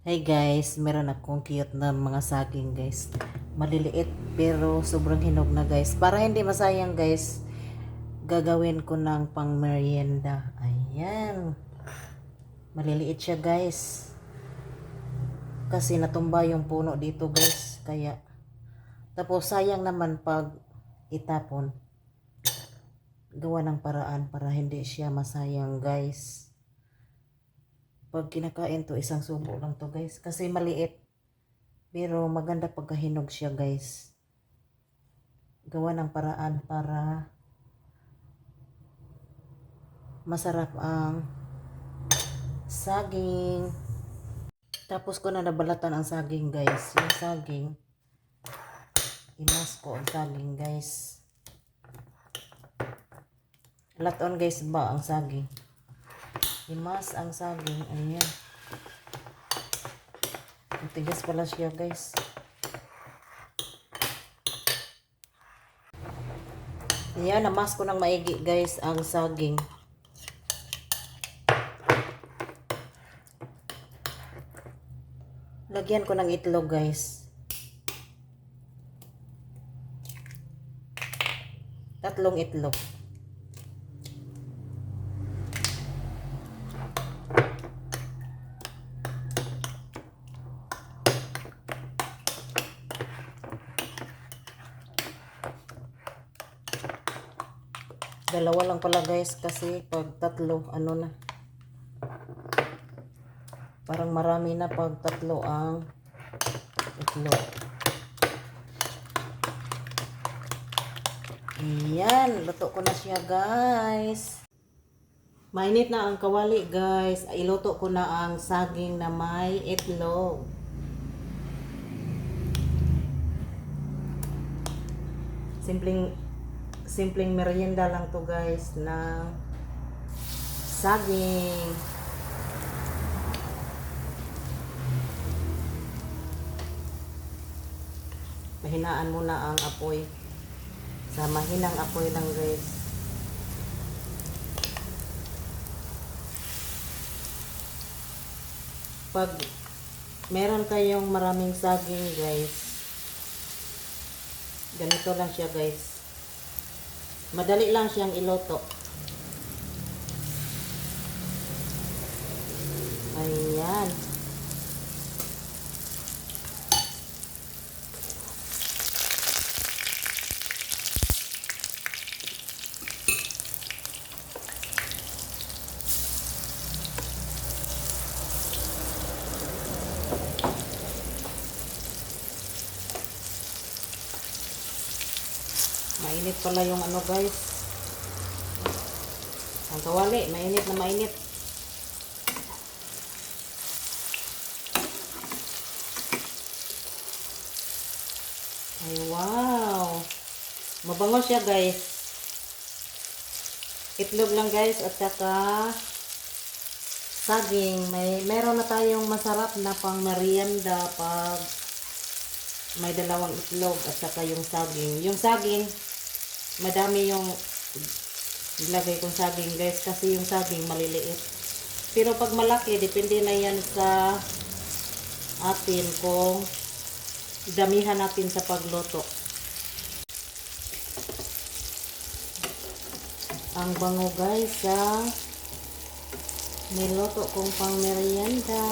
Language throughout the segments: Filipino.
Hey guys, meron akong cute na mga saging guys. Maliliit pero sobrang hinog na guys. Para hindi masayang guys, gagawin ko ng pang merienda. Ayan. Maliliit siya guys. Kasi natumba yung puno dito guys. Kaya, tapos sayang naman pag itapon. Gawa ng paraan para hindi siya masayang guys. Pag kinakain to, isang subo lang to guys. Kasi maliit. Pero maganda pagkahinog siya guys. Gawa ng paraan para masarap ang saging. Tapos ko na nabalatan ang saging guys. Yung saging, imas ko ang saging guys. Laton guys ba ang saging. Imas ang saging. Ayan. Matigas pala siya guys. Ayan, namas ko ng maigi guys ang saging. Lagyan ko ng itlog guys. 3 itlog. Dalawa lang pala guys kasi pag 3 ano na. Parang marami na pag 3 ang itlog. Ayan, luto ko na siya guys. Mainit na ang kawali guys. Iluto ko na ang saging na may itlog. Simpleng merienda lang to guys na saging. Mahinaan muna ang apoy. Sa mahinang apoy lang guys. Pag meron kayong maraming saging guys, ganito lang siya guys. Madali lang siyang iluto. Ayan. Mainit pala yung ano guys. Ang kawali, mainit na mainit. Ay wow. Mabango siya guys. Itlog lang guys at saka saging. Meron na tayong masarap na pang merienda pag may 2 itlog at saka yung saging. Yung saging, madami yung ilagay kong saging guys kasi yung saging maliliit. Pero pag malaki, depende na yan sa atin kung damihan natin sa pagluto. Ang bango guys sa niluto kong pang merienda.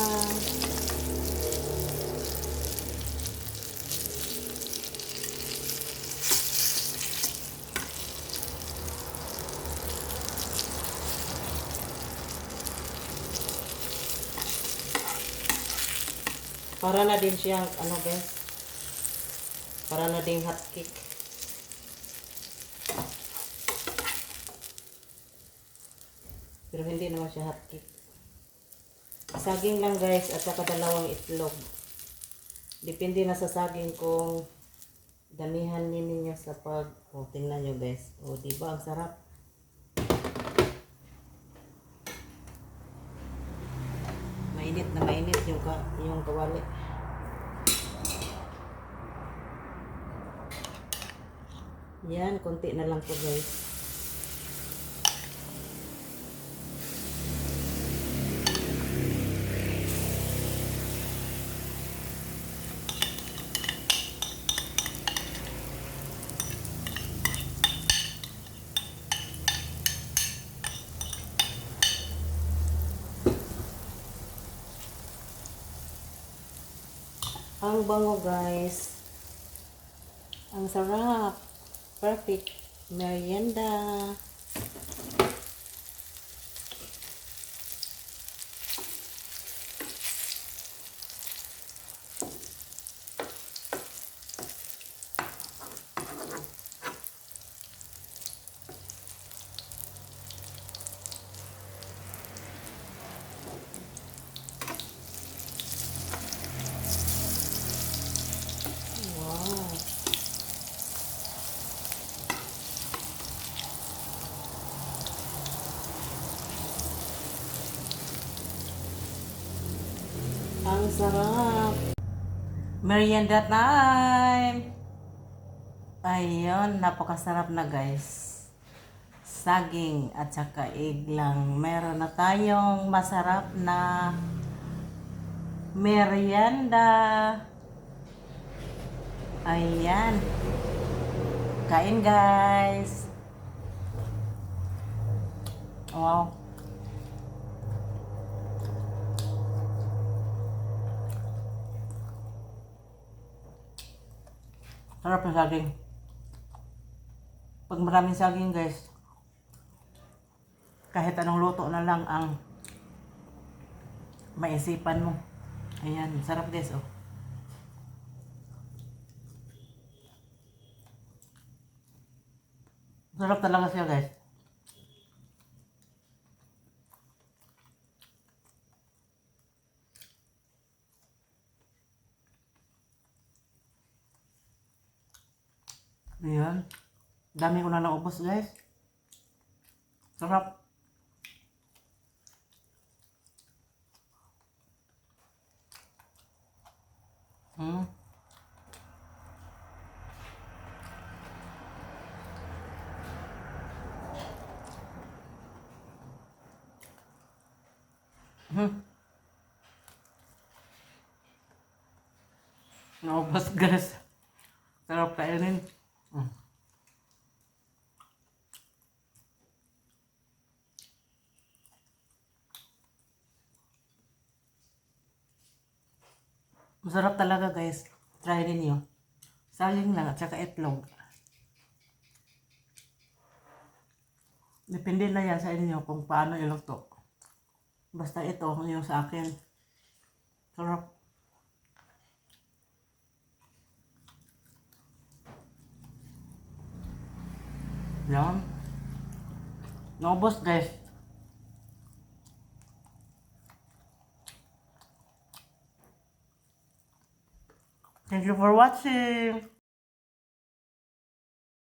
Para na din siyang ano guys, para na din hot cake. Pero hindi naman siya hot cake. Saging lang guys at saka 2 itlog. Depende na sa saging kung damihan ninyo sa pag, tingnan nyo guys. Diba ang sarap. Mainit na mainit yung kawali. Yan, konti na lang po guys. Ang bango guys. Ang sarap. Perfect merienda. Wow. Ang sarap. Merienda time. Ayun, napakasarap na guys. Saging at saka egg lang. Meron na tayong masarap na merienda. Ayan. Kain guys. Wow. Sarap ng saging. Pag maraming saging guys, kahit anong luto na lang ang maisipan mo. Ayan, sarap guys oh. Sarap talaga siya guys. Ayan. Dami ko na naubos guys. Sarap. Hmm. Hmm. Naubos guys. Sarap kainin. Hmm. Masarap talaga guys. Try ninyo. Saging lang at saka itlog. Depende na yan sa inyo kung paano iluto. Basta ito yung sa akin. Sarap. Yan. Naubos guys. Thank you for watching.